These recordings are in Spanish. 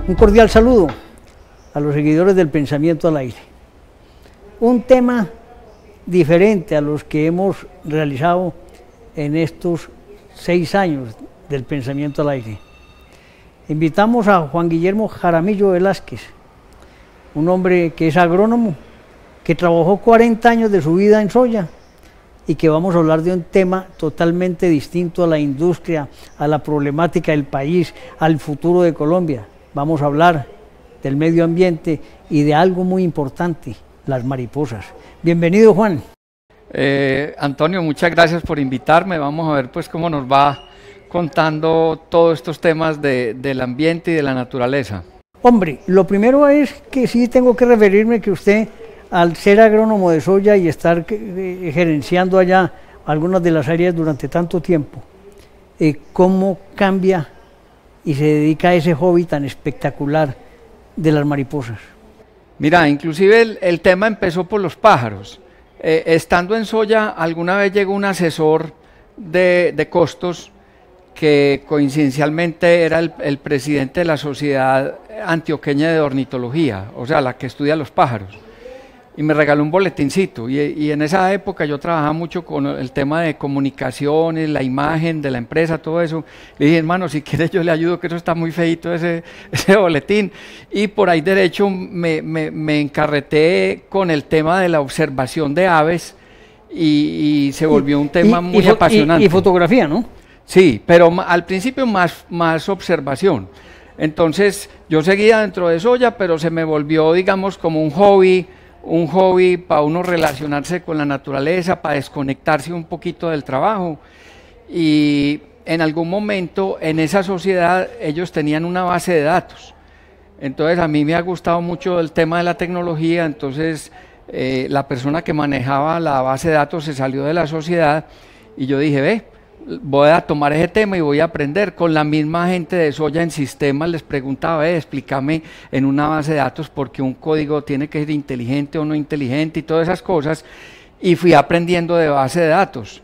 Un cordial saludo a los seguidores del Pensamiento al Aire. Un tema diferente a los que hemos realizado en estos 6 años del Pensamiento al Aire. Invitamos a Juan Guillermo Jaramillo Velázquez, un hombre que es agrónomo, que trabajó 40 años de su vida en soya y que vamos a hablar de un tema totalmente distinto a la industria, a la problemática del país, al futuro de Colombia. Vamos a hablar del medio ambiente y de algo muy importante, las mariposas. Bienvenido, Juan. Antonio, muchas gracias por invitarme. Vamos a ver pues cómo nos va contando todos estos temas del ambiente y de la naturaleza. Hombre, lo primero es que sí tengo que referirme que usted, al ser agrónomo de soya y estar gerenciando allá algunas de las áreas durante tanto tiempo, ¿cómo cambia y se dedica a ese hobby tan espectacular de las mariposas? Mira, inclusive el tema empezó por los pájaros. Estando en soya, alguna vez llegó un asesor de costos que coincidencialmente era el presidente de la Sociedad Antioqueña de Ornitología, o sea, la que estudia los pájaros, y me regaló un boletincito, y en esa época yo trabajaba mucho con el tema de comunicaciones, la imagen de la empresa, todo eso. Le dije, hermano, si quiere yo le ayudo, que eso está muy feito ese boletín, y por ahí derecho me encarreté con el tema de la observación de aves, y se volvió un tema muy apasionante. Y fotografía, ¿no? Sí, pero al principio más observación. Entonces yo seguía dentro de soya, pero se me volvió, digamos, como un hobby para uno relacionarse con la naturaleza, para desconectarse un poquito del trabajo. Y en algún momento en esa sociedad ellos tenían una base de datos. Entonces a mí me ha gustado mucho el tema de la tecnología, entonces la persona que manejaba la base de datos se salió de la sociedad y yo dije, voy a tomar ese tema y voy a aprender. Con la misma gente de soya en sistemas les preguntaba, explícame en una base de datos por qué un código tiene que ser inteligente o no inteligente y todas esas cosas, y fui aprendiendo de base de datos.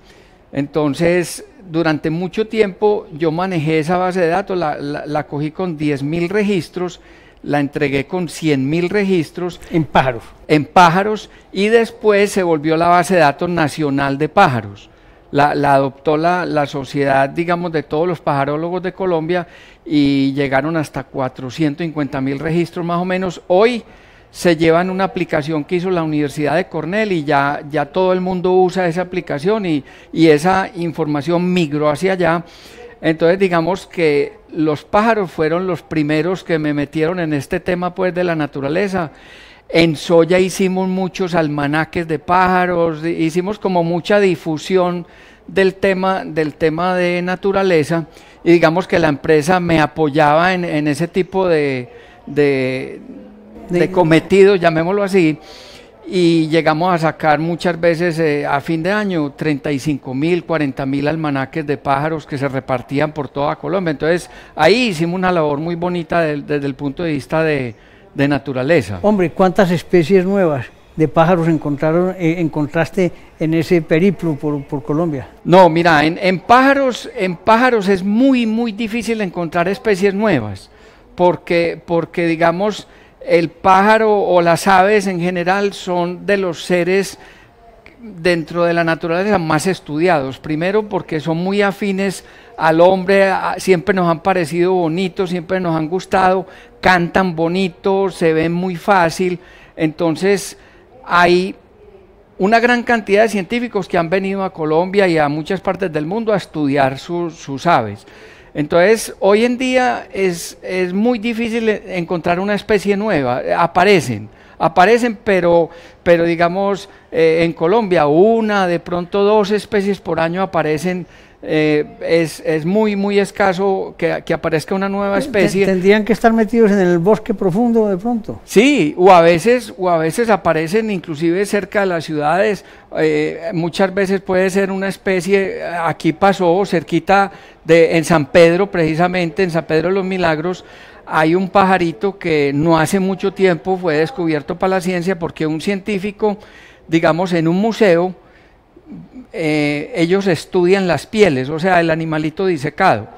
Entonces, durante mucho tiempo yo manejé esa base de datos, la cogí con 10.000 registros, la entregué con 100.000 registros. En pájaros. En pájaros, y después se volvió la base de datos nacional de pájaros. La adoptó la sociedad, digamos, de todos los pajarólogos de Colombia, y llegaron hasta 450.000 registros más o menos. Hoy se llevan una aplicación que hizo la Universidad de Cornell y ya todo el mundo usa esa aplicación y esa información migró hacia allá. Entonces digamos que los pájaros fueron los primeros que me metieron en este tema pues de la naturaleza. En soya hicimos muchos almanaques de pájaros, hicimos como mucha difusión del tema de naturaleza, y digamos que la empresa me apoyaba en ese tipo de cometidos, llamémoslo así, y llegamos a sacar muchas veces a fin de año 35.000, 40.000 almanaques de pájaros que se repartían por toda Colombia. Entonces ahí hicimos una labor muy bonita desde el punto de vista de naturaleza. Hombre, ¿cuántas especies nuevas de pájaros encontraste en ese periplo por Colombia? No, mira, en pájaros es muy difícil encontrar especies nuevas, porque digamos, el pájaro o las aves en general son de los seres dentro de la naturaleza más estudiados. Primero porque son muy afines al hombre, siempre nos han parecido bonitos, siempre nos han gustado, cantan bonito, se ven muy fácil. Entonces hay una gran cantidad de científicos que han venido a Colombia y a muchas partes del mundo a estudiar sus aves. Entonces hoy en día es muy difícil encontrar una especie nueva. Aparecen, pero digamos en Colombia de pronto 2 especies por año aparecen. Es muy escaso que aparezca una nueva especie. ¿Tendrían que estar metidos en el bosque profundo de pronto? Sí, o a veces aparecen inclusive cerca de las ciudades. Muchas veces puede ser una especie. Aquí pasó cerquita en San Pedro, precisamente en San Pedro de los Milagros, hay un pajarito que no hace mucho tiempo fue descubierto para la ciencia, porque un científico, digamos, en un museo, ellos estudian las pieles, o sea, el animalito disecado,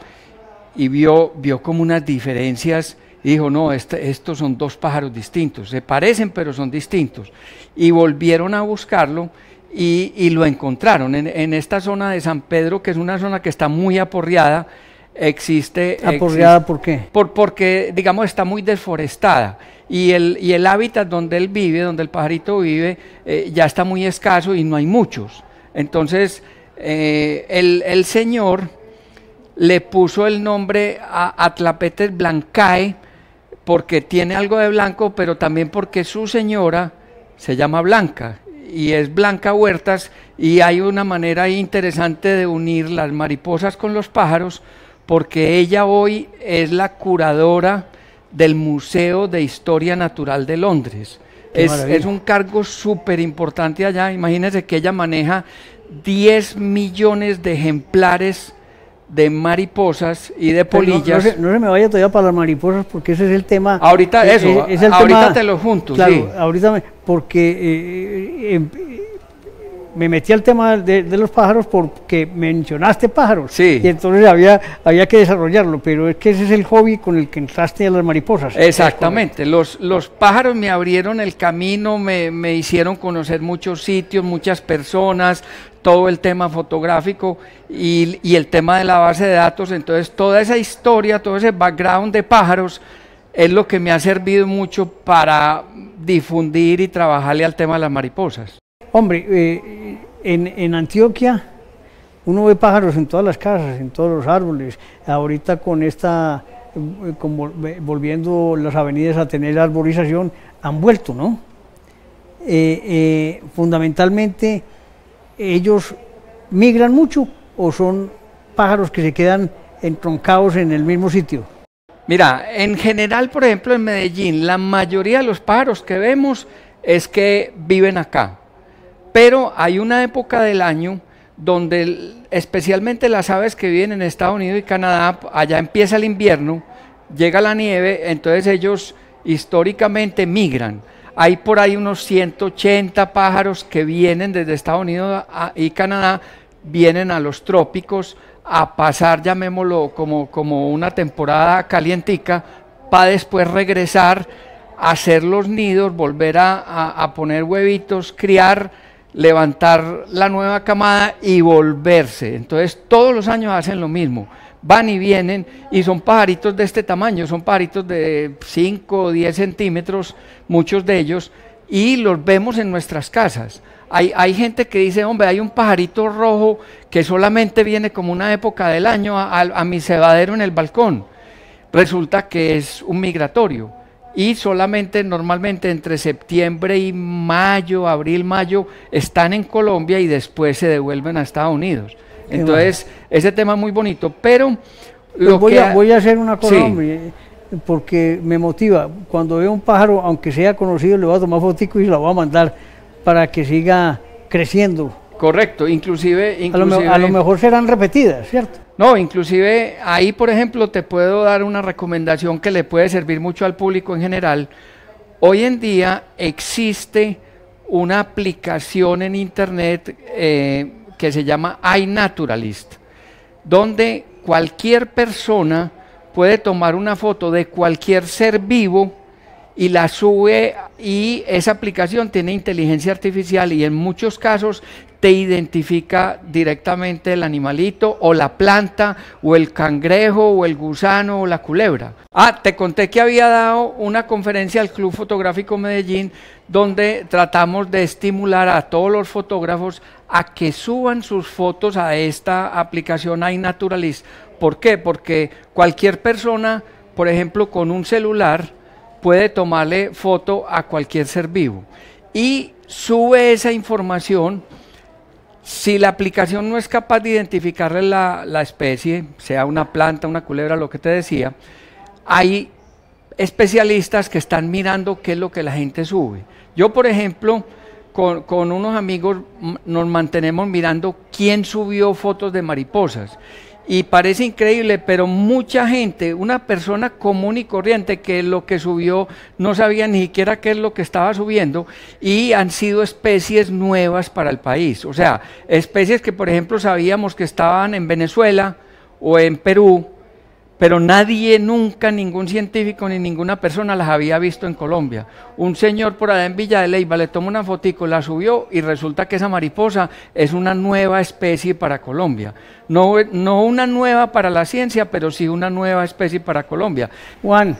y vio como unas diferencias y dijo, no, estos son dos pájaros distintos, se parecen pero son distintos. Y volvieron a buscarlo y lo encontraron en esta zona de San Pedro, que es una zona que está muy aporreada. ¿Aporreada por qué? Porque, digamos, está muy desforestada y el hábitat donde él vive, donde el pajarito vive, ya está muy escaso y no hay muchos. Entonces, el señor le puso el nombre a Atlapetes blancae porque tiene algo de blanco, pero también porque su señora se llama Blanca y es Blanca Huertas, y hay una manera interesante de unir las mariposas con los pájaros, porque ella hoy es la curadora del Museo de Historia Natural de Londres. Es un cargo súper importante allá. Imagínense que ella maneja 10 millones de ejemplares de mariposas y de polillas. No se me vaya todavía para las mariposas, porque ese es el tema. Ahorita ahorita tema, te lo junto. Claro, sí. Ahorita, porque me metí al tema de los pájaros porque mencionaste pájaros, sí. Y entonces había que desarrollarlo, pero es que ese es el hobby con el que entraste a las mariposas. Exactamente, los pájaros me abrieron el camino, me hicieron conocer muchos sitios, muchas personas, todo el tema fotográfico y el tema de la base de datos. Entonces toda esa historia, todo ese background de pájaros es lo que me ha servido mucho para difundir y trabajarle al tema de las mariposas. Hombre, en Antioquia uno ve pájaros en todas las casas, en todos los árboles. Ahorita con esta, volviendo las avenidas a tener arborización, han vuelto, ¿no? Fundamentalmente, ¿ellos migran mucho o son pájaros que se quedan entroncados en el mismo sitio? Mira, en general, por ejemplo, en Medellín, la mayoría de los pájaros que vemos es que viven acá. Pero hay una época del año donde especialmente las aves que viven en Estados Unidos y Canadá, allá empieza el invierno, llega la nieve, entonces ellos históricamente migran. Hay por ahí unos 180 pájaros que vienen desde Estados Unidos y Canadá, vienen a los trópicos a pasar, llamémoslo, como una temporada calientica, para después regresar a hacer los nidos, volver a poner huevitos, criar, levantar la nueva camada y volverse. Entonces todos los años hacen lo mismo, van y vienen, y son pajaritos de este tamaño, son pajaritos de 5 o 10 centímetros, muchos de ellos, y los vemos en nuestras casas. Hay gente que dice, hombre, hay un pajarito rojo que solamente viene como una época del año a mi cebadero en el balcón. Resulta que es un migratorio. Y solamente normalmente entre septiembre y mayo, abril, mayo, están en Colombia y después se devuelven a Estados Unidos. Entonces, ese tema es muy bonito, pero voy a hacer una cosa, sí, hombre, porque me motiva. Cuando veo un pájaro, aunque sea conocido, le voy a tomar fotico y se la voy a mandar para que siga creciendo. Correcto, inclusive a lo mejor serán repetidas, ¿cierto? No, inclusive ahí, por ejemplo, te puedo dar una recomendación que le puede servir mucho al público en general. Hoy en día existe una aplicación en internet que se llama iNaturalist, donde cualquier persona puede tomar una foto de cualquier ser vivo y la sube, y esa aplicación tiene inteligencia artificial y en muchos casos te identifica directamente el animalito o la planta o el cangrejo o el gusano o la culebra. Te conté que había dado una conferencia al Club Fotográfico Medellín donde tratamos de estimular a todos los fotógrafos a que suban sus fotos a esta aplicación iNaturalist. ¿Por qué? Porque cualquier persona, por ejemplo, con un celular, puede tomarle foto a cualquier ser vivo y sube esa información. Si la aplicación no es capaz de identificarle la especie, sea una planta, una culebra, lo que te decía, hay especialistas que están mirando qué es lo que la gente sube. Yo, por ejemplo, con unos amigos nos mantenemos mirando quién subió fotos de mariposas. Y parece increíble, pero mucha gente, una persona común y corriente que lo que subió no sabía ni siquiera qué es lo que estaba subiendo, y han sido especies nuevas para el país. O sea, especies que por ejemplo sabíamos que estaban en Venezuela o en Perú, pero nadie nunca, ningún científico ni ninguna persona las había visto en Colombia. Un señor por allá en Villa de Leyva le tomó una fotico, la subió y resulta que esa mariposa es una nueva especie para Colombia. No, no una nueva para la ciencia, pero sí una nueva especie para Colombia. Juan,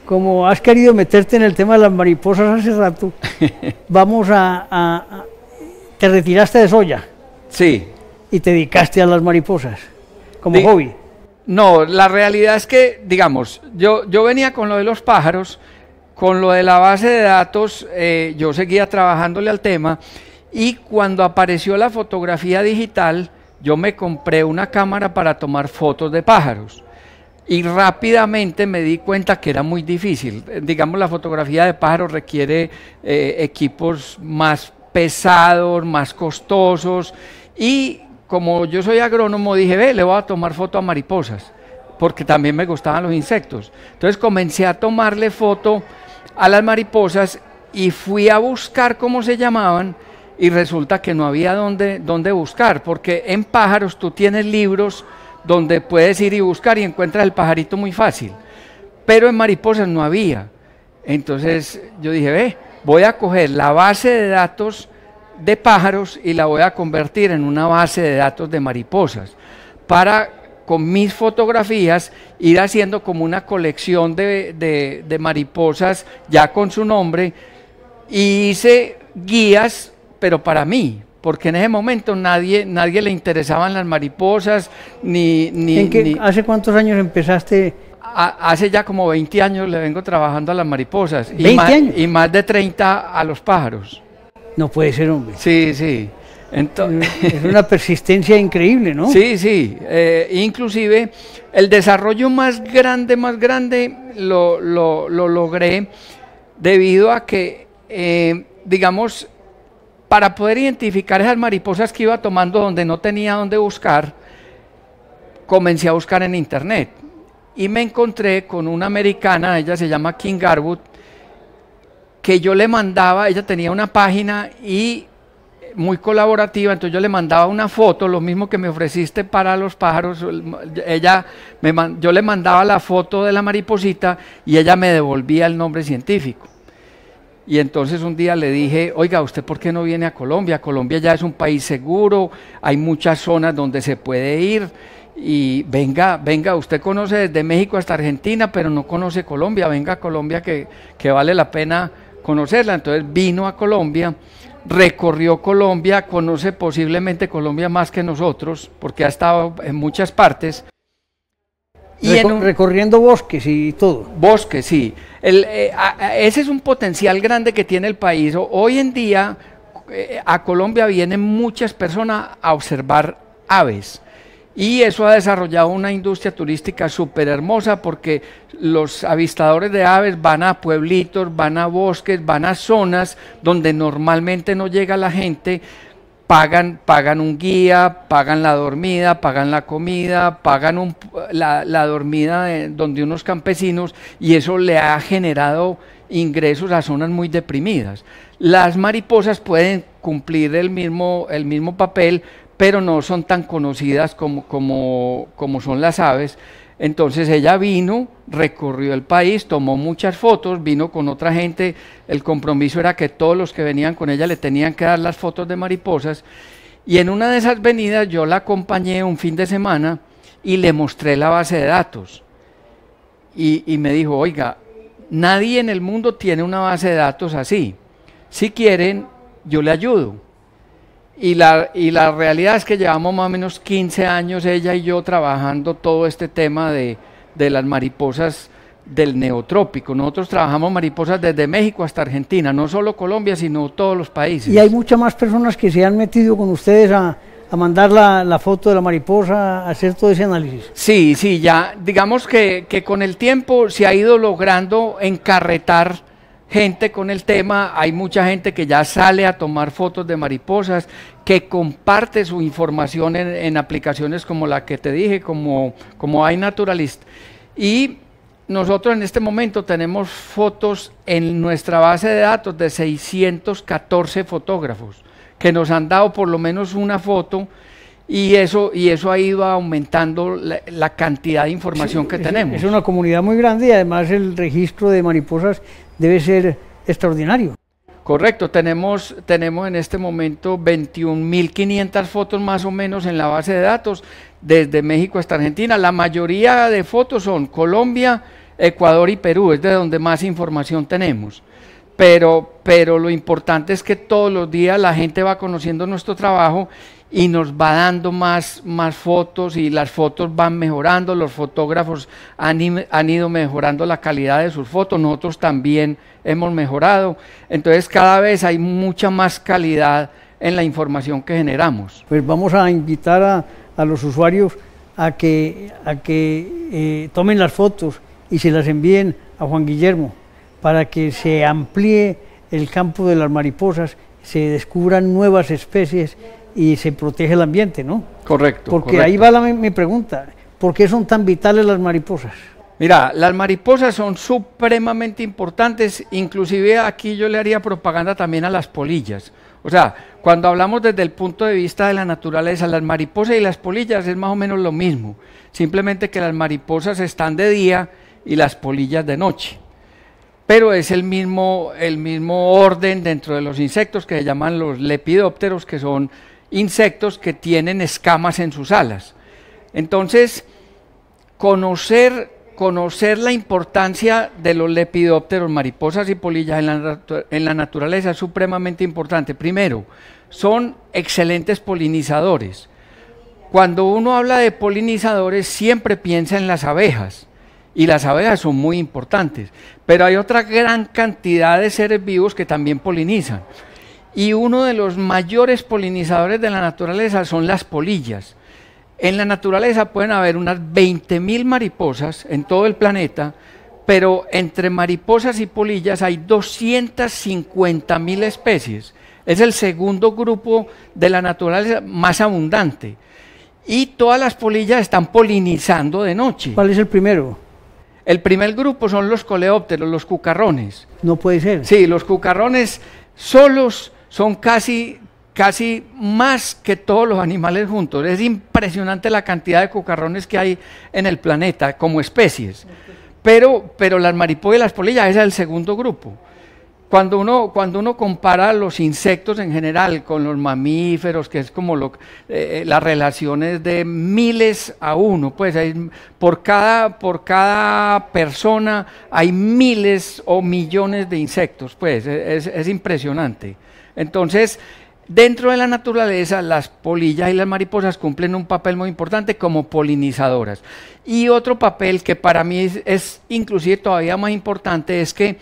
como has querido meterte en el tema de las mariposas hace rato, vamos te retiraste de soya. Sí. Y te dedicaste a las mariposas, como hobby. No, la realidad es que, digamos, yo venía con lo de los pájaros, con lo de la base de datos, yo seguía trabajándole al tema, y cuando apareció la fotografía digital, yo me compré una cámara para tomar fotos de pájaros. Y rápidamente me di cuenta que era muy difícil. Digamos, la fotografía de pájaros requiere equipos más pesados, más costosos, y como yo soy agrónomo, dije, ve, le voy a tomar foto a mariposas, porque también me gustaban los insectos. Entonces comencé a tomarle foto a las mariposas y fui a buscar cómo se llamaban, y resulta que no había dónde buscar, porque en pájaros tú tienes libros donde puedes ir y buscar y encuentras el pajarito muy fácil, pero en mariposas no había. Entonces yo dije, ve, voy a coger la base de datos de pájaros y la voy a convertir en una base de datos de mariposas, para con mis fotografías ir haciendo como una colección de mariposas ya con su nombre, y hice guías, pero para mí, porque en ese momento nadie le interesaban las mariposas, ¿Hace cuántos años empezaste? Hace ya como 20 años le vengo trabajando a las mariposas, ¿20 años? Y más de 30 a los pájaros. No puede ser, hombre. Sí, sí. Es una persistencia increíble, ¿no? Sí, sí. Inclusive el desarrollo más grande lo logré debido a que, digamos, para poder identificar esas mariposas que iba tomando donde no tenía dónde buscar, comencé a buscar en internet y me encontré con una americana, ella se llama Kim Garwood, que yo le mandaba, ella tenía una página y muy colaborativa, entonces yo le mandaba una foto, lo mismo que me ofreciste para los pájaros, yo le mandaba la foto de la mariposita y ella me devolvía el nombre científico. Y entonces un día le dije, oiga, ¿usted por qué no viene a Colombia? Colombia ya es un país seguro, hay muchas zonas donde se puede ir, y venga, usted conoce desde México hasta Argentina, pero no conoce Colombia, venga a Colombia que vale la pena conocerla. Entonces vino a Colombia, recorrió Colombia, conoce posiblemente Colombia más que nosotros, porque ha estado en muchas partes. Recorriendo bosques y todo. Bosques, sí. Ese es un potencial grande que tiene el país. Hoy en día a Colombia vienen muchas personas a observar aves. Y eso ha desarrollado una industria turística súper hermosa, porque los avistadores de aves van a pueblitos, van a bosques, van a zonas donde normalmente no llega la gente, pagan un guía, pagan la dormida, pagan la comida, pagan la dormida donde unos campesinos, y eso le ha generado ingresos a zonas muy deprimidas. Las mariposas pueden cumplir el mismo papel, pero no son tan conocidas como son las aves. Entonces ella vino, recorrió el país, tomó muchas fotos, vino con otra gente, el compromiso era que todos los que venían con ella le tenían que dar las fotos de mariposas, y en una de esas venidas yo la acompañé un fin de semana y le mostré la base de datos, y me dijo, oiga, nadie en el mundo tiene una base de datos así, si quieren yo le ayudo. Y la realidad es que llevamos más o menos 15 años ella y yo trabajando todo este tema de las mariposas del neotrópico. Nosotros trabajamos mariposas desde México hasta Argentina, no solo Colombia, sino todos los países. Y hay muchas más personas que se han metido con ustedes a mandar la foto de la mariposa, a hacer todo ese análisis. Sí, ya digamos que con el tiempo se ha ido logrando encarretar gente con el tema. Hay mucha gente que ya sale a tomar fotos de mariposas, que comparte su información en aplicaciones como la que te dije, como iNaturalist. Y nosotros en este momento tenemos fotos en nuestra base de datos de 614 fotógrafos, que nos han dado por lo menos una foto, y eso ha ido aumentando la cantidad de información que tenemos. Es una comunidad muy grande y además el registro de mariposas debe ser extraordinario. Correcto, tenemos en este momento 21.500 fotos más o menos en la base de datos, desde México hasta Argentina. La mayoría de fotos son Colombia, Ecuador y Perú, es de donde más información tenemos. Pero lo importante es que todos los días la gente va conociendo nuestro trabajo y nos va dando más fotos, y las fotos van mejorando, los fotógrafos han ido mejorando la calidad de sus fotos, nosotros también hemos mejorado, entonces cada vez hay mucha más calidad en la información que generamos. Pues vamos a invitar a los usuarios a que tomen las fotos y se las envíen a Juan Guillermo para que se amplíe el campo de las mariposas, se descubran nuevas especies y se protege el ambiente, ¿no? Correcto. Porque correcto. ahí va mi pregunta, ¿por qué son tan vitales las mariposas? Mira, las mariposas son supremamente importantes, inclusive aquí yo le haría propaganda también a las polillas. O sea, cuando hablamos desde el punto de vista de la naturaleza, las mariposas y las polillas es más o menos lo mismo, simplemente que las mariposas están de día y las polillas de noche. Pero es el mismo orden dentro de los insectos, que se llaman los lepidópteros, que son insectos que tienen escamas en sus alas. Entonces, conocer la importancia de los lepidópteros, mariposas y polillas en la naturaleza es supremamente importante. Primero, son excelentes polinizadores. Cuando uno habla de polinizadores, siempre piensa en las abejas, y las abejas son muy importantes, pero hay otra gran cantidad de seres vivos que también polinizan. Y uno de los mayores polinizadores de la naturaleza son las polillas. En la naturaleza pueden haber unas 20.000 mariposas en todo el planeta, pero entre mariposas y polillas hay 250.000 especies. Es el segundo grupo de la naturaleza más abundante. Y todas las polillas están polinizando de noche. ¿Cuál es el primero? El primer grupo son los coleópteros, los cucarrones. No puede ser. Sí, los cucarrones solos son casi más que todos los animales juntos. Es impresionante la cantidad de cucarrones que hay en el planeta como especies. Pero las mariposas y las polillas, ese es el segundo grupo. Cuando uno compara los insectos en general con los mamíferos, que es como las relaciones de miles a uno, pues por cada persona hay miles o millones de insectos, pues es impresionante. Entonces, dentro de la naturaleza, las polillas y las mariposas cumplen un papel muy importante como polinizadoras. Y otro papel que para mí es inclusive todavía más importante es que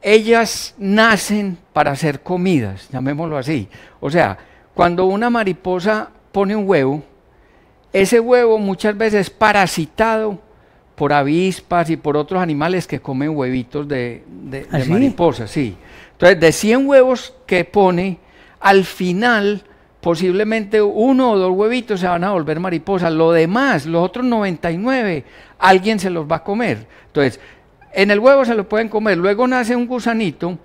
ellas nacen para ser comidas, llamémoslo así. O sea, cuando una mariposa pone un huevo, ese huevo muchas veces es parasitado por avispas y por otros animales que comen huevitos de mariposas. Sí. Entonces, de 100 huevos que pone, al final posiblemente 1 o 2 huevitos se van a volver mariposas. Lo demás, los otros 99, alguien se los va a comer. Entonces, en el huevo se lo pueden comer, luego nace un gusanito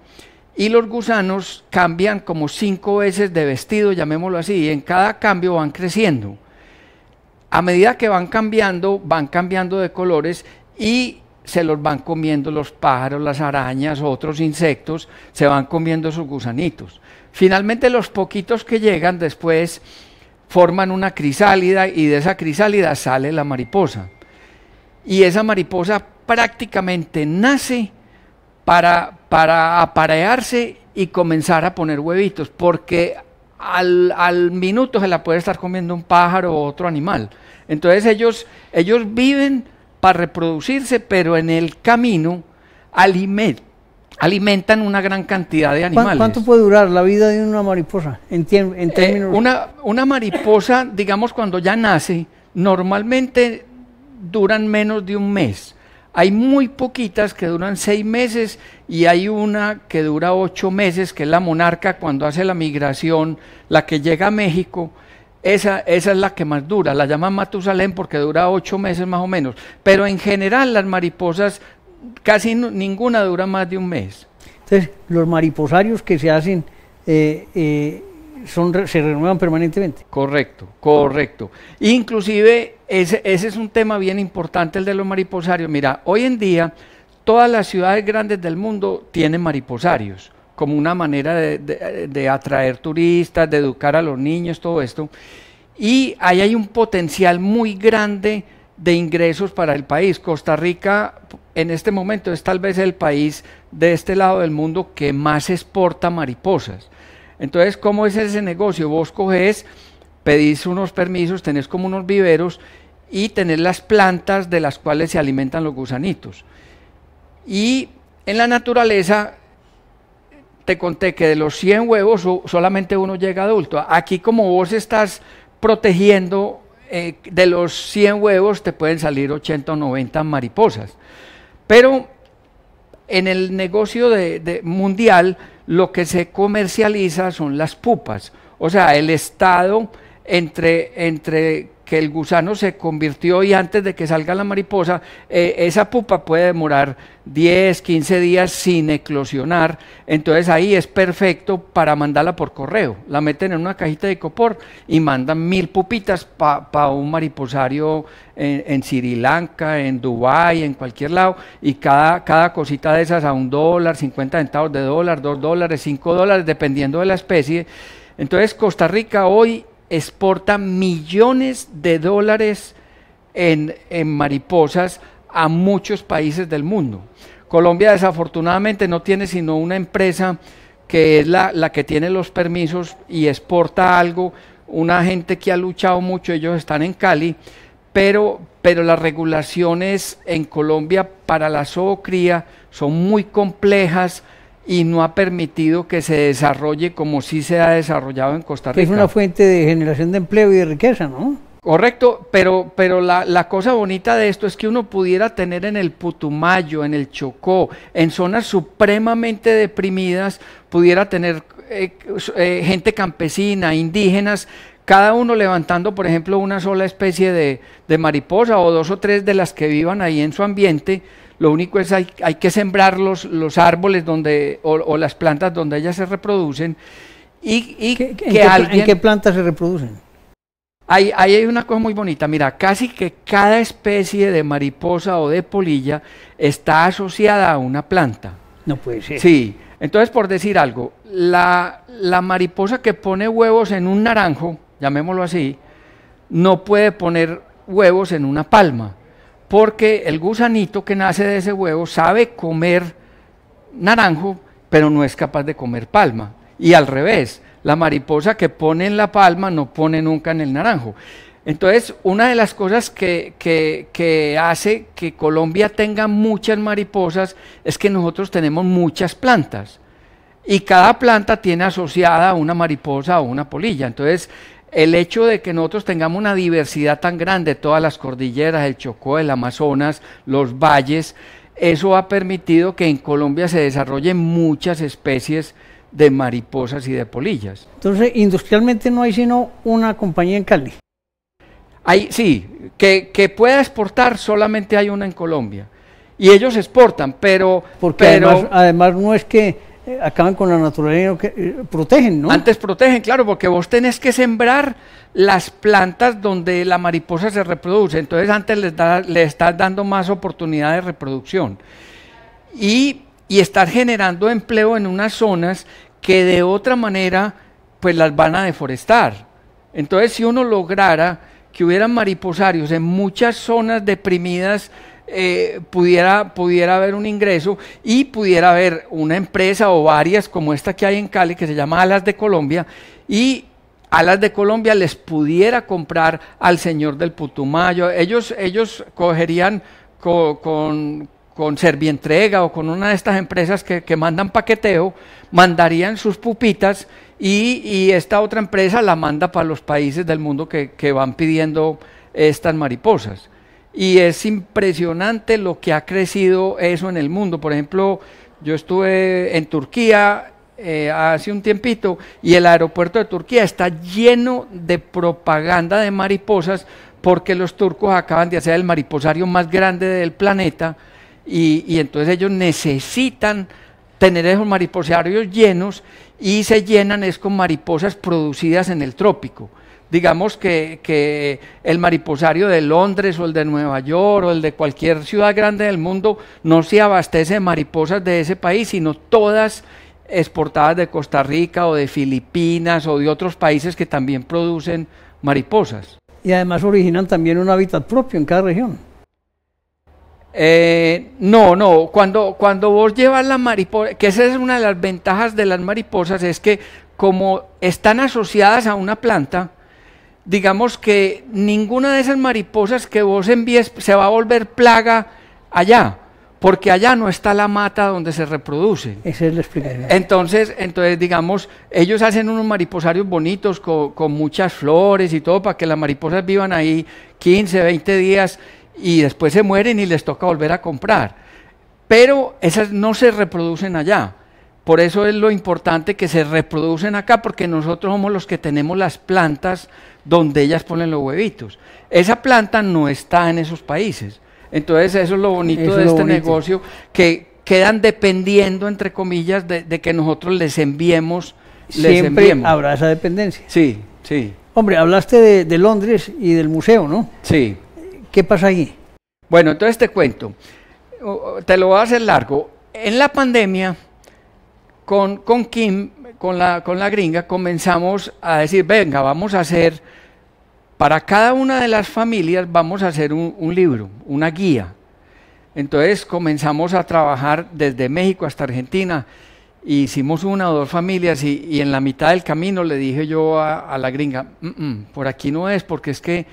y los gusanos cambian como 5 veces de vestido, llamémoslo así, y en cada cambio van creciendo. A medida que van cambiando de colores y se los van comiendo los pájaros, las arañas, otros insectos, se van comiendo esos gusanitos. Finalmente los poquitos que llegan después forman una crisálida y de esa crisálida sale la mariposa. Y esa mariposa prácticamente nace para aparearse y comenzar a poner huevitos, porque al minuto se la puede estar comiendo un pájaro o otro animal. Entonces ellos viven para reproducirse, pero en el camino alimentan una gran cantidad de animales. ¿Cuánto puede durar la vida de una mariposa en términos? Una mariposa, digamos, cuando ya nace, normalmente duran menos de un mes. Hay muy poquitas que duran 6 meses y hay una que dura 8 meses, que es la monarca cuando hace la migración, la que llega a México. Esa es la que más dura, la llaman Matusalén porque dura 8 meses más o menos. Pero en general las mariposas, casi ninguna dura más de un mes. Entonces, los mariposarios que se hacen se renuevan permanentemente. Correcto, correcto. Inclusive, ese es un tema bien importante, el de los mariposarios. Mira, hoy en día, todas las ciudades grandes del mundo tienen mariposarios, como una manera de atraer turistas, de educar a los niños, todo esto. Y ahí hay un potencial muy grande de ingresos para el país. Costa Rica, en este momento, es tal vez el país de este lado del mundo que más exporta mariposas. Entonces, ¿cómo es ese negocio? Vos cogés, pedís unos permisos, tenés como unos viveros y tenés las plantas de las cuales se alimentan los gusanitos. Y en la naturaleza, te conté que de los 100 huevos solamente uno llega adulto. Aquí, como vos estás protegiendo, de los 100 huevos te pueden salir 80 o 90 mariposas. Pero en el negocio mundial, lo que se comercializa son las pupas. O sea, el estado entre que el gusano se convirtió y antes de que salga la mariposa, esa pupa puede demorar 10, 15 días sin eclosionar. Entonces ahí es perfecto para mandarla por correo. La meten en una cajita de icopor y mandan 1000 pupitas para un mariposario en Sri Lanka, en Dubái, en cualquier lado. Y cada cosita de esas a $1, 50 centavos de dólar, $2, $5, dependiendo de la especie. Entonces Costa Rica hoy exporta millones de dólares en mariposas a muchos países del mundo. Colombia desafortunadamente no tiene sino una empresa que es la que tiene los permisos y exporta algo, una gente que ha luchado mucho, ellos están en Cali, pero las regulaciones en Colombia para la zoocría son muy complejas y no ha permitido que se desarrolle como sí se ha desarrollado en Costa Rica. Es una fuente de generación de empleo y de riqueza, ¿no? Correcto, pero la cosa bonita de esto es que uno pudiera tener en el Putumayo, en el Chocó, en zonas supremamente deprimidas, pudiera tener gente campesina, indígenas, cada uno levantando, por ejemplo, una sola especie de mariposa o 2 o 3 de las que vivan ahí en su ambiente. Lo único es hay que sembrar los árboles o las plantas donde ellas se reproducen ¿En qué plantas se reproducen? Hay una cosa muy bonita, mira, casi que cada especie de mariposa o de polilla está asociada a una planta. No puede ser. Sí, entonces por decir algo, la mariposa que pone huevos en un naranjo, llamémoslo así, no puede poner huevos en una palma, porque el gusanito que nace de ese huevo sabe comer naranjo, pero no es capaz de comer palma. Y al revés, la mariposa que pone en la palma no pone nunca en el naranjo. Entonces, una de las cosas que hace que Colombia tenga muchas mariposas es que nosotros tenemos muchas plantas. Y cada planta tiene asociada una mariposa o una polilla. Entonces, el hecho de que nosotros tengamos una diversidad tan grande, todas las cordilleras, el Chocó, el Amazonas, los valles, eso ha permitido que en Colombia se desarrollen muchas especies de mariposas y de polillas. Entonces, industrialmente no hay sino una compañía en Cali. Sí, que pueda exportar, solamente hay una en Colombia. Y ellos exportan, pero además no es que acaban con la naturaleza, que protegen, ¿no? Antes protegen, claro, porque vos tenés que sembrar las plantas donde la mariposa se reproduce, entonces antes le estás dando más oportunidad de reproducción y estar generando empleo en unas zonas que de otra manera pues las van a deforestar. Entonces, si uno lograra que hubieran mariposarios en muchas zonas deprimidas, pudiera haber un ingreso y pudiera haber una empresa o varias como esta que hay en Cali que se llama Alas de Colombia, y Alas de Colombia les pudiera comprar al señor del Putumayo. Ellos cogerían con Servientrega o con una de estas empresas que mandan paqueteo, mandarían sus pupitas y esta otra empresa la manda para los países del mundo que van pidiendo estas mariposas. Y es impresionante lo que ha crecido eso en el mundo. Por ejemplo, yo estuve en Turquía hace un tiempito y el aeropuerto de Turquía está lleno de propaganda de mariposas porque los turcos acaban de hacer el mariposario más grande del planeta y entonces ellos necesitan tener esos mariposarios llenos, y se llenan es con mariposas producidas en el trópico. Digamos que el mariposario de Londres o el de Nueva York o el de cualquier ciudad grande del mundo no se abastece de mariposas de ese país, sino todas exportadas de Costa Rica o de Filipinas o de otros países que también producen mariposas. Y además originan también un hábitat propio en cada región. No, cuando vos llevas la mariposa, que esa es una de las ventajas de las mariposas, es que como están asociadas a una planta, digamos que ninguna de esas mariposas que vos envíes se va a volver plaga allá, porque allá no está la mata donde se reproducen. Esa es la explicación. Entonces, digamos, ellos hacen unos mariposarios bonitos con muchas flores y todo para que las mariposas vivan ahí 15, 20 días y después se mueren y les toca volver a comprar. Pero esas no se reproducen allá. Por eso es lo importante que se reproducen acá, porque nosotros somos los que tenemos las plantas donde ellas ponen los huevitos. Esa planta no está en esos países. Entonces eso es lo bonito de este negocio, que quedan dependiendo, entre comillas, de que nosotros les enviemos. Siempre habrá esa dependencia. Sí, sí. Hombre, hablaste de Londres y del museo, ¿no? Sí. ¿Qué pasa allí? Bueno, entonces te cuento. Te lo voy a hacer largo. En la pandemia, con Kim, con la gringa, comenzamos a decir, venga, vamos a hacer, para cada una de las familias, vamos a hacer un libro, una guía. Entonces comenzamos a trabajar desde México hasta Argentina, y hicimos una o dos familias, y en la mitad del camino le dije yo a la gringa, por aquí no es, porque es que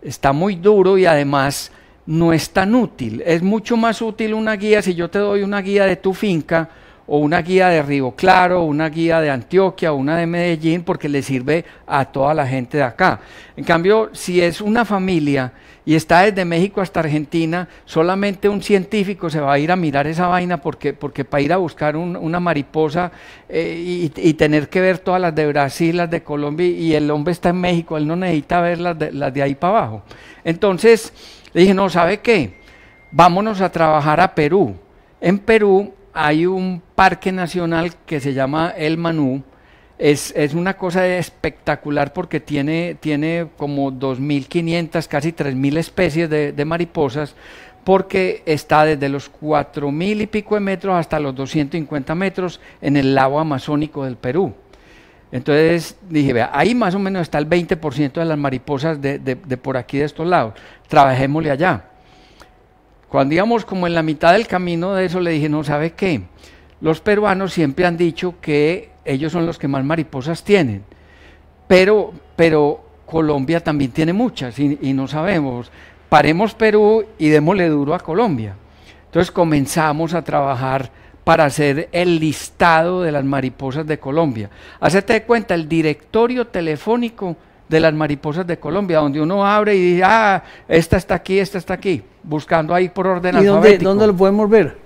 está muy duro y además no es tan útil. Es mucho más útil una guía si yo te doy una guía de tu finca, o una guía de Río Claro, o una guía de Antioquia, o una de Medellín, porque le sirve a toda la gente de acá. En cambio, si es una familia y está desde México hasta Argentina, solamente un científico se va a ir a mirar esa vaina, porque para ir a buscar una mariposa y tener que ver todas las de Brasil, las de Colombia, y el hombre está en México, él no necesita ver las de ahí para abajo. Entonces le dije, no, ¿sabe qué? Vámonos a trabajar a Perú. En Perú hay un parque nacional que se llama El Manú. Es una cosa espectacular porque tiene como 2.500, casi 3.000 especies de mariposas, porque está desde los 4.000 y pico de metros hasta los 250 metros en el lago amazónico del Perú. Entonces dije, vea, ahí más o menos está el 20% de las mariposas de por aquí, de estos lados. Trabajémosle allá. Cuando íbamos como en la mitad del camino de eso, le dije, no, ¿sabe qué? Los peruanos siempre han dicho que ellos son los que más mariposas tienen, pero Colombia también tiene muchas y no sabemos. Paremos Perú y démosle duro a Colombia. Entonces comenzamos a trabajar para hacer el listado de las mariposas de Colombia. Hacete cuenta, el directorio telefónico de las mariposas de Colombia, donde uno abre y dice, esta está aquí, buscando ahí por orden alfabético. ¿Y dónde lo podemos ver?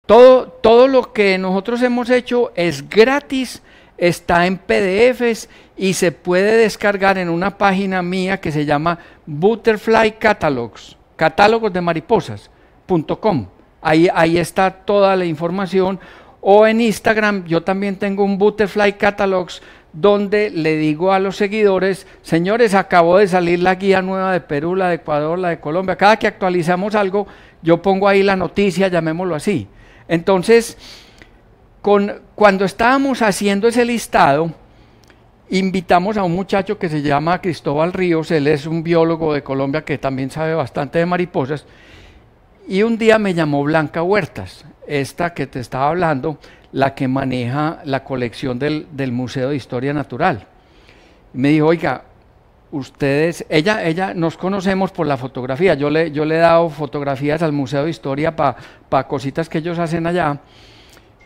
Todo lo que nosotros hemos hecho es gratis, está en PDFs y se puede descargar en una página mía que se llama Butterfly Catalogs, catálogos de mariposas.com. Ahí está toda la información. O en Instagram, yo también tengo un Butterfly Catalogs, donde le digo a los seguidores, señores, acabó de salir la guía nueva de Perú, la de Ecuador, la de Colombia. Cada que actualizamos algo, yo pongo ahí la noticia, llamémoslo así. Entonces, cuando estábamos haciendo ese listado, invitamos a un muchacho que se llama Cristóbal Ríos. Él es un biólogo de Colombia que también sabe bastante de mariposas, y un día me llamó Blanca Huertas, esta que te estaba hablando, la que maneja la colección del Museo de Historia Natural. Me dijo, oiga, ustedes, ella nos conocemos por la fotografía, yo le he dado fotografías al Museo de Historia para cositas que ellos hacen allá,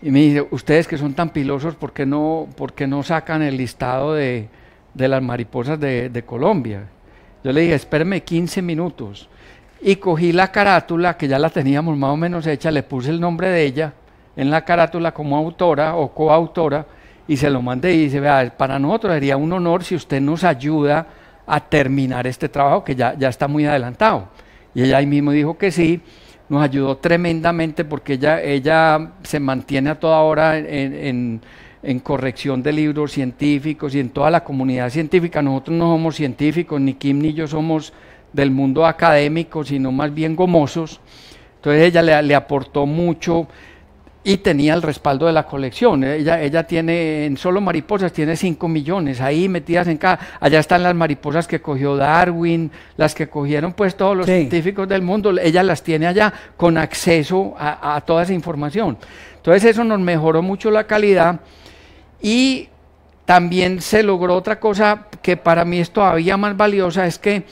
y me dice, ustedes que son tan pilosos, ¿por qué no sacan el listado de las mariposas de Colombia? Yo le dije, espéreme 15 minutos, y cogí la carátula, que ya la teníamos más o menos hecha, le puse el nombre de ella en la carátula como autora o coautora, y se lo mandé y dice, vea, para nosotros sería un honor si usted nos ayuda a terminar este trabajo que ya está muy adelantado. Y ella ahí mismo dijo que sí. nos ayudó tremendamente porque ella se mantiene a toda hora en corrección de libros científicos y en toda la comunidad científica. Nosotros no somos científicos, ni Kim ni yo somos del mundo académico, sino más bien gomosos. Entonces ella le aportó mucho y tenía el respaldo de la colección. Ella tiene, en solo mariposas, tiene 5 millones ahí metidas en cada. Allá están las mariposas que cogió Darwin, las que cogieron pues todos los científicos del mundo. Ella las tiene allá con acceso a toda esa información. Entonces eso nos mejoró mucho la calidad y también se logró otra cosa que para mí es todavía más valiosa, es que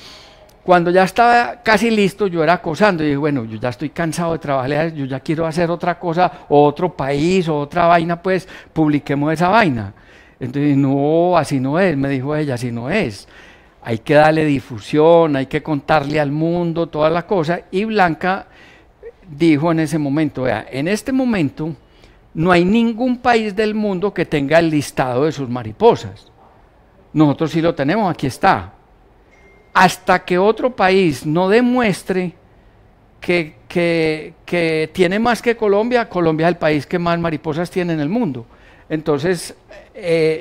cuando ya estaba casi listo, yo era acosando y dije, bueno, yo ya estoy cansado de trabajar, yo ya quiero hacer otra cosa, o otro país, o otra vaina, pues publiquemos esa vaina. Entonces, no, así no es, me dijo ella, así no es. Hay que darle difusión, hay que contarle al mundo toda la cosa. Y Blanca dijo en ese momento, vea, en este momento no hay ningún país del mundo que tenga el listado de sus mariposas. Nosotros sí lo tenemos, aquí está. Hasta que otro país no demuestre que tiene más que Colombia, Colombia es el país que más mariposas tiene en el mundo. Entonces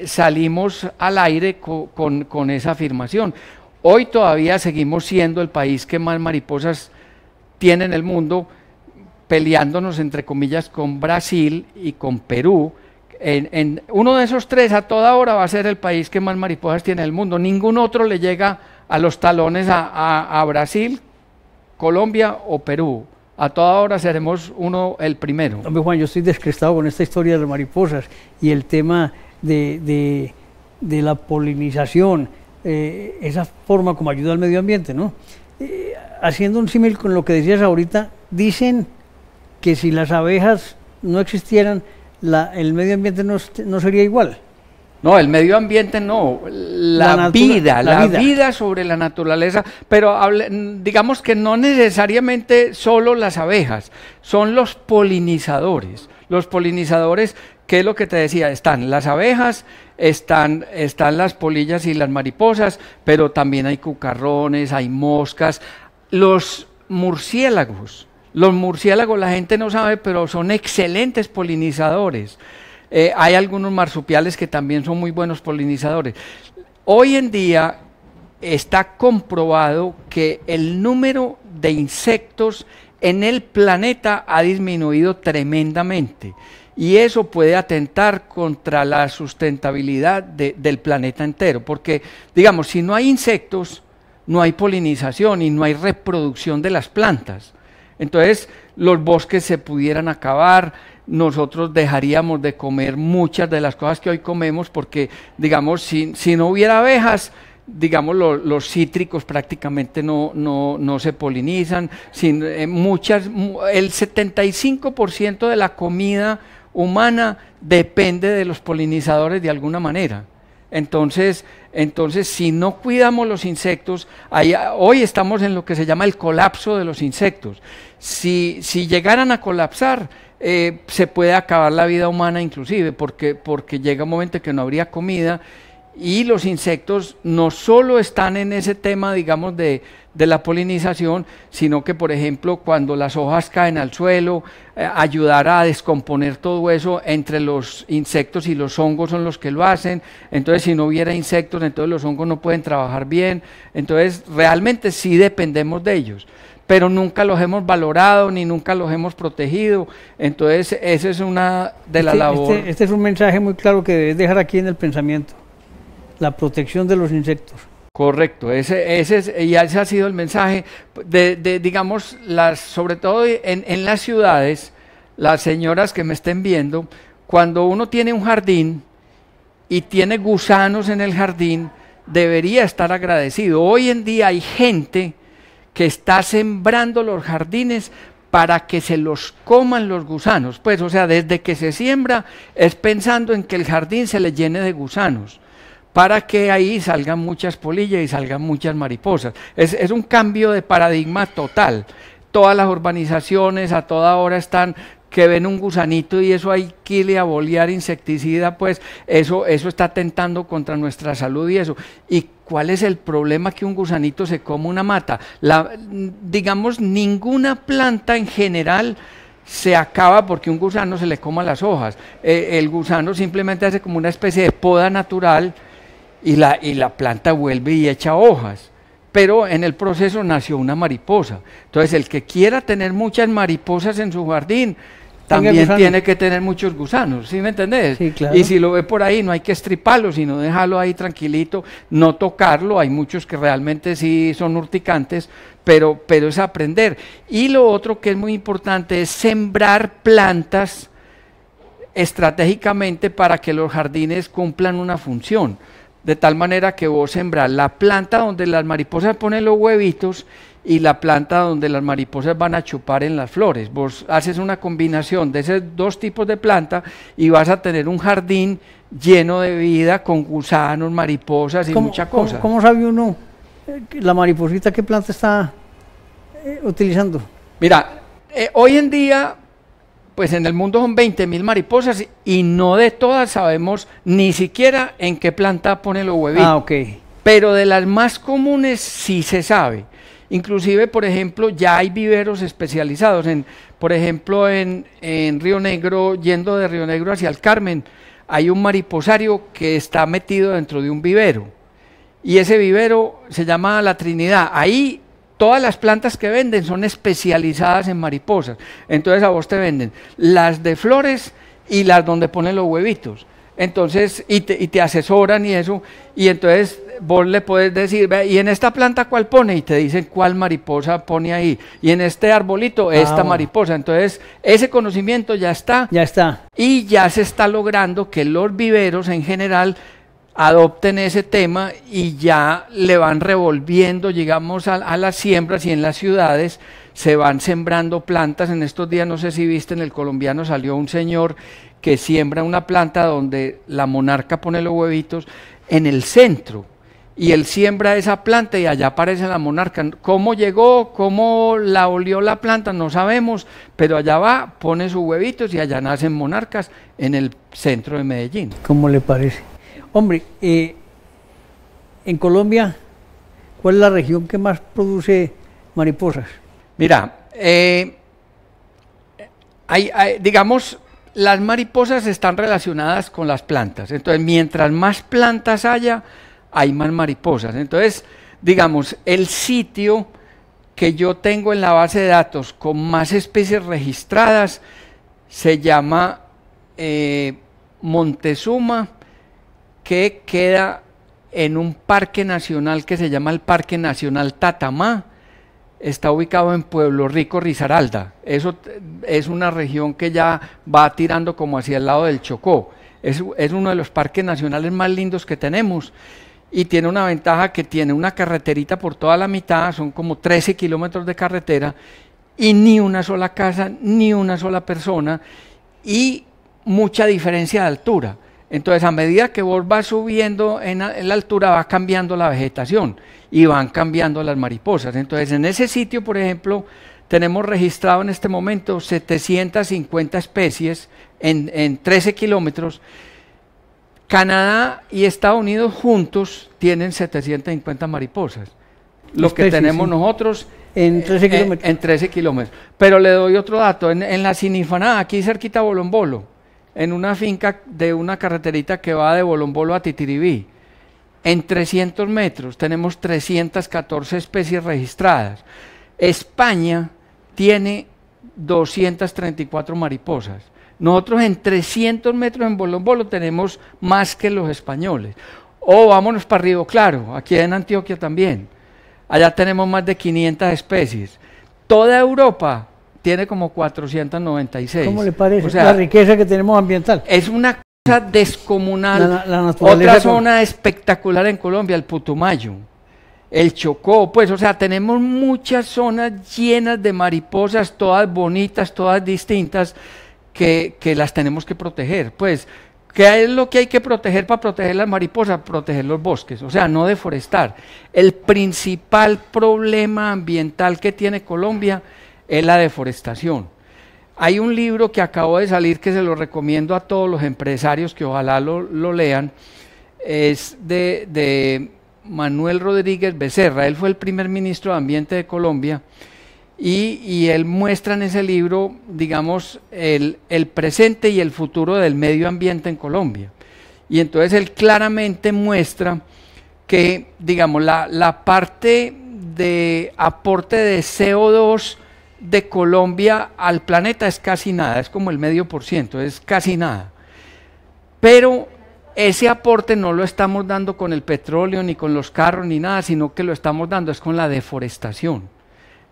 salimos al aire con esa afirmación. Hoy todavía seguimos siendo el país que más mariposas tiene en el mundo, peleándonos entre comillas con Brasil y con Perú. En uno de esos tres a toda hora va a ser el país que más mariposas tiene en el mundo. Ningún otro le llega a los talones a Brasil, Colombia o Perú. A toda hora seremos el primero. Hombre, Juan, yo estoy descrestado con esta historia de las mariposas y el tema de la polinización, esa forma como ayuda al medio ambiente, ¿no? Haciendo un símil con lo que decías ahorita, dicen que si las abejas no existieran, el medio ambiente no sería igual. No, el medio ambiente no, la vida sobre la naturaleza, pero digamos que no necesariamente solo las abejas, son los polinizadores. Los polinizadores, ¿qué es lo que te decía? Están las abejas, están las polillas y las mariposas, pero también hay cucarrones, hay moscas, los murciélagos. Los murciélagos la gente no sabe, pero son excelentes polinizadores. Hay algunos marsupiales que también son muy buenos polinizadores. Hoy en día está comprobado que el número de insectos en el planeta ha disminuido tremendamente y eso puede atentar contra la sustentabilidad del planeta entero, porque digamos, si no hay insectos, no hay polinización y no hay reproducción de las plantas. Entonces los bosques se pudieran acabar, nosotros dejaríamos de comer muchas de las cosas que hoy comemos porque, digamos, si no hubiera abejas, digamos, los cítricos prácticamente no se polinizan. El 75% de la comida humana depende de los polinizadores de alguna manera. Entonces, si no cuidamos los insectos, hoy estamos en lo que se llama el colapso de los insectos. Si llegaran a colapsar, se puede acabar la vida humana inclusive, porque llega un momento que no habría comida y los insectos no solo están en ese tema, digamos, de la polinización, sino que, por ejemplo, cuando las hojas caen al suelo, ayudar a descomponer todo eso, entre los insectos y los hongos son los que lo hacen. Entonces, si no hubiera insectos, entonces los hongos no pueden trabajar bien. Entonces, realmente sí dependemos de ellos, pero nunca los hemos valorado ni nunca los hemos protegido. Entonces, esa es una de las labores. Este es un mensaje muy claro que debes dejar aquí en el pensamiento: la protección de los insectos. Correcto, ese ha sido el mensaje digamos, sobre todo en las ciudades, las señoras que me estén viendo, cuando uno tiene un jardín y tiene gusanos en el jardín, debería estar agradecido. Hoy en día hay gente que está sembrando los jardines para que se los coman los gusanos, pues, o sea, desde que se siembra es pensando en que el jardín se le llene de gusanos, para que ahí salgan muchas polillas y salgan muchas mariposas. Es un cambio de paradigma total. Todas las urbanizaciones a toda hora están que ven un gusanito y eso hay que irle a bolear insecticida, pues eso está atentando contra nuestra salud y eso. ¿Y cuál es el problema que un gusanito se coma una mata? Digamos, ninguna planta en general se acaba porque un gusano se le coma las hojas. El gusano simplemente hace como una especie de poda natural y la planta vuelve y echa hojas. Pero en el proceso nació una mariposa. Entonces, el que quiera tener muchas mariposas en su jardín, también tiene que tener muchos gusanos, ¿sí me entendés? Sí, claro. Y si lo ve por ahí, no hay que estriparlo, sino dejarlo ahí tranquilito, no tocarlo. Hay muchos que realmente sí son urticantes, pero es aprender. Y lo otro que es muy importante es sembrar plantas estratégicamente para que los jardines cumplan una función. De tal manera que vos sembrás la planta donde las mariposas ponen los huevitos y la planta donde las mariposas van a chupar en las flores. Vos haces una combinación de esos dos tipos de planta y vas a tener un jardín lleno de vida con gusanos, mariposas y muchas cosas. ¿Cómo sabe uno la mariposita qué planta está utilizando? Mira, hoy en día, pues en el mundo son 20.000 mariposas y no de todas sabemos ni siquiera en qué planta ponen los huevitos. Ah, ok. Pero de las más comunes sí se sabe. Inclusive, por ejemplo, ya hay viveros especializados. Por ejemplo, en Río Negro, yendo de Río Negro hacia el Carmen, hay un mariposario que está metido dentro de un vivero. Y ese vivero se llama La Trinidad. Ahí todas las plantas que venden son especializadas en mariposas. Entonces a vos te venden las de flores y las donde ponen los huevitos. Entonces, y te asesoran y eso, y entonces vos le puedes decir, ve, ¿y en esta planta cuál pone? Y te dicen cuál mariposa pone ahí. Y en este arbolito, esta mariposa. Entonces, ese conocimiento ya está. Ya está. Y ya se está logrando que los viveros en general adopten ese tema y ya le van revolviendo, llegamos a las siembras y en las ciudades se van sembrando plantas. En estos días, no sé si viste, en El Colombiano salió un señor que siembra una planta donde la monarca pone los huevitos en el centro y él siembra esa planta y allá aparece la monarca. ¿Cómo llegó? ¿Cómo la olió la planta? No sabemos, pero allá va, pone sus huevitos y allá nacen monarcas en el centro de Medellín. ¿Cómo le parece? Hombre, en Colombia, ¿cuál es la región que más produce mariposas? Mira, digamos, las mariposas están relacionadas con las plantas. Entonces, mientras más plantas haya, hay más mariposas. Entonces, digamos, el sitio que yo tengo en la base de datos con más especies registradas se llama Montezuma, que queda en un parque nacional que se llama el Parque Nacional Tatamá. Está ubicado en Pueblo Rico, Risaralda. Eso es una región que ya va tirando como hacia el lado del Chocó. Es uno de los parques nacionales más lindos que tenemos y tiene una ventaja que tiene una carreterita por toda la mitad, son como 13 kilómetros de carretera y ni una sola casa, ni una sola persona y mucha diferencia de altura. Entonces, a medida que vos vas subiendo en la altura, va cambiando la vegetación y van cambiando las mariposas. Entonces, en ese sitio, por ejemplo, tenemos registrado en este momento 750 especies en 13 kilómetros. Canadá y Estados Unidos juntos tienen 750 mariposas. Lo que tenemos nosotros en 13 kilómetros. En 13 kilómetros. Pero le doy otro dato. En la Sinifaná, aquí cerquita de Bolombolo, en una finca de una carreterita que va de Bolombolo a Titiribí, en 300 metros tenemos 314 especies registradas. España tiene 234 mariposas. Nosotros en 300 metros en Bolombolo tenemos más que los españoles. O vámonos para Río Claro, aquí en Antioquia también. Allá tenemos más de 500 especies. Toda Europa tiene como 496. ¿Cómo le parece? O sea, la riqueza que tenemos ambiental. Es una cosa descomunal. La naturaleza. Otra zona espectacular en Colombia, el Putumayo, el Chocó, pues, o sea, tenemos muchas zonas llenas de mariposas, todas bonitas, todas distintas, que las tenemos que proteger. Pues, ¿qué es lo que hay que proteger para proteger las mariposas? Proteger los bosques, o sea, no deforestar. El principal problema ambiental que tiene Colombia es la deforestación. Hay un libro que acabó de salir que se lo recomiendo a todos los empresarios que ojalá lo lean, es de Manuel Rodríguez Becerra. Él fue el primer ministro de Ambiente de Colombia y él muestra en ese libro, digamos, el presente y el futuro del medio ambiente en Colombia. Y entonces él claramente muestra que, digamos, la parte de aporte de CO2 de Colombia al planeta es casi nada, es como el 0,5%, es casi nada. Pero ese aporte no lo estamos dando con el petróleo, ni con los carros, ni nada, sino que lo estamos dando es con la deforestación.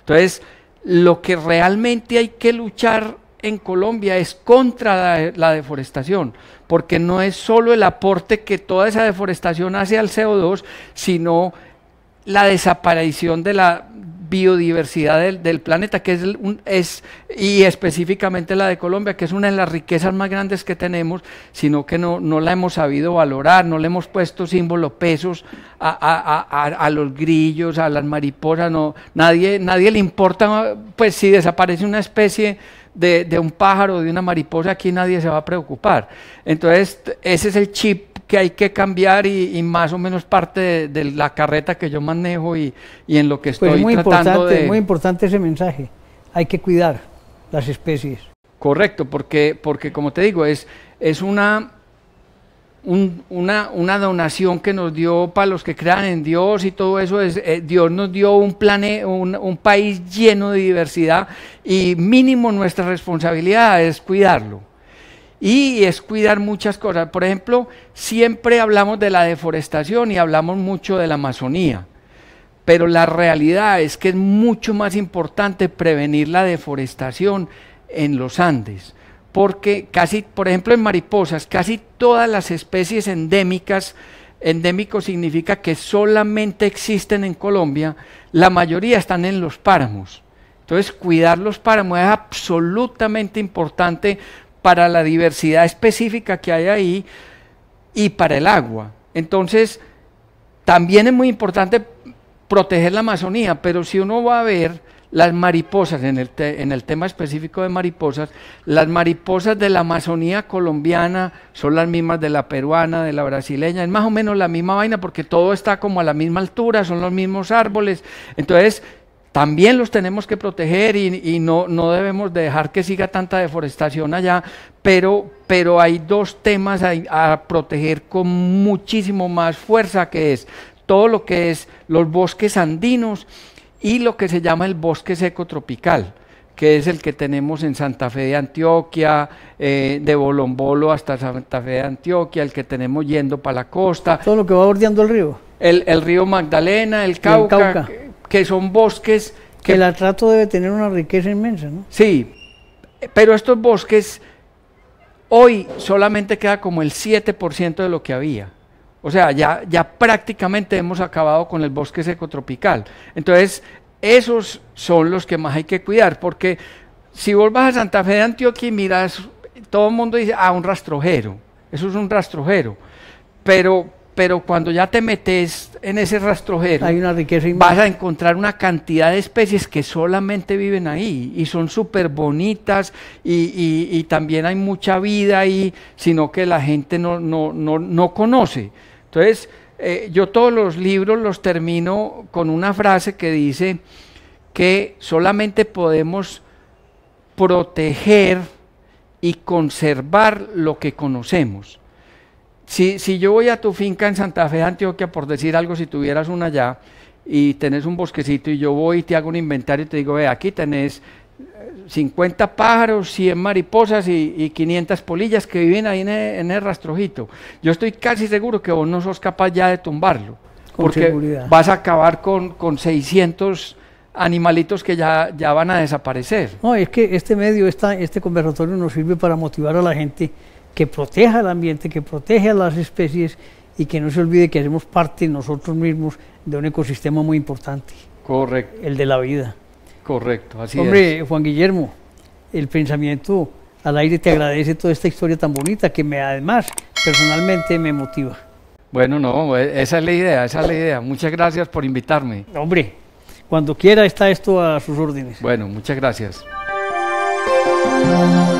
Entonces, lo que realmente hay que luchar en Colombia es contra la deforestación, porque no es solo el aporte que toda esa deforestación hace al CO2, sino la desaparición de la biodiversidad del planeta, que y específicamente la de Colombia, que es una de las riquezas más grandes que tenemos, sino que no la hemos sabido valorar, no le hemos puesto símbolos, pesos a los grillos, a las mariposas, nadie le importa, pues si desaparece una especie de un pájaro, de una mariposa, aquí nadie se va a preocupar. Entonces, ese es el chip que hay que cambiar y más o menos parte de la carreta que yo manejo y en lo que estoy tratando de... Muy importante ese mensaje, hay que cuidar las especies. Correcto, porque como te digo, es una donación que nos dio para los que crean en Dios y todo eso. Dios nos dio un país lleno de diversidad y mínimo nuestra responsabilidad es cuidarlo. Y es cuidar muchas cosas. Por ejemplo, siempre hablamos de la deforestación y hablamos mucho de la Amazonía, pero la realidad es que es mucho más importante prevenir la deforestación en los Andes, porque por ejemplo en mariposas, casi todas las especies endémicas, endémico significa que solamente existen en Colombia, la mayoría están en los páramos. Entonces, cuidar los páramos es absolutamente importante para la diversidad específica que hay ahí y para el agua. Entonces, también es muy importante proteger la Amazonía, pero si uno va a ver las mariposas, en el tema específico de mariposas, las mariposas de la Amazonía colombiana son las mismas de la peruana, de la brasileña, es más o menos la misma vaina porque todo está como a la misma altura, son los mismos árboles. Entonces, también los tenemos que proteger y no debemos dejar que siga tanta deforestación allá, pero hay dos temas a proteger con muchísimo más fuerza, que es todo lo que es los bosques andinos y lo que se llama el bosque seco tropical, que es el que tenemos en Santa Fe de Antioquia, de Bolombolo hasta Santa Fe de Antioquia, el que tenemos yendo para la costa. Todo lo que va bordeando el río. El río Magdalena, el Cauca. Que son bosques que el atrato debe tener una riqueza inmensa, ¿no? Sí, pero estos bosques hoy solamente queda como el 7% de lo que había. O sea, ya prácticamente hemos acabado con el bosque seco tropical. Entonces, esos son los que más hay que cuidar, porque si vos vas a Santa Fe de Antioquia y miras, todo el mundo dice, un rastrojero, eso es un rastrojero, pero cuando ya te metes en ese rastrojero, hay una riqueza inmensa. Vas a encontrar una cantidad de especies que solamente viven ahí y son súper bonitas y también hay mucha vida ahí, sino que la gente no conoce. Entonces, yo todos los libros los termino con una frase que dice que solamente podemos proteger y conservar lo que conocemos. Si yo voy a tu finca en Santa Fe de Antioquia, por decir algo, si tuvieras una allá y tenés un bosquecito y yo voy y te hago un inventario y te digo, aquí tenés 50 pájaros, 100 mariposas y 500 polillas que viven ahí en el rastrojito. Yo estoy casi seguro que vos no sos capaz ya de tumbarlo, porque seguridad vas a acabar con 600 animalitos que ya van a desaparecer. No, es que este medio, este conversatorio nos sirve para motivar a la gente que proteja el ambiente, que proteja las especies y que no se olvide que hacemos parte nosotros mismos de un ecosistema muy importante. Correcto. El de la vida. Correcto, así Hombre, Juan Guillermo, el pensamiento al aire te agradece toda esta historia tan bonita que además personalmente me motiva. Bueno, no, esa es la idea. Muchas gracias por invitarme. Hombre, cuando quiera está esto a sus órdenes. Bueno, muchas gracias. Chao.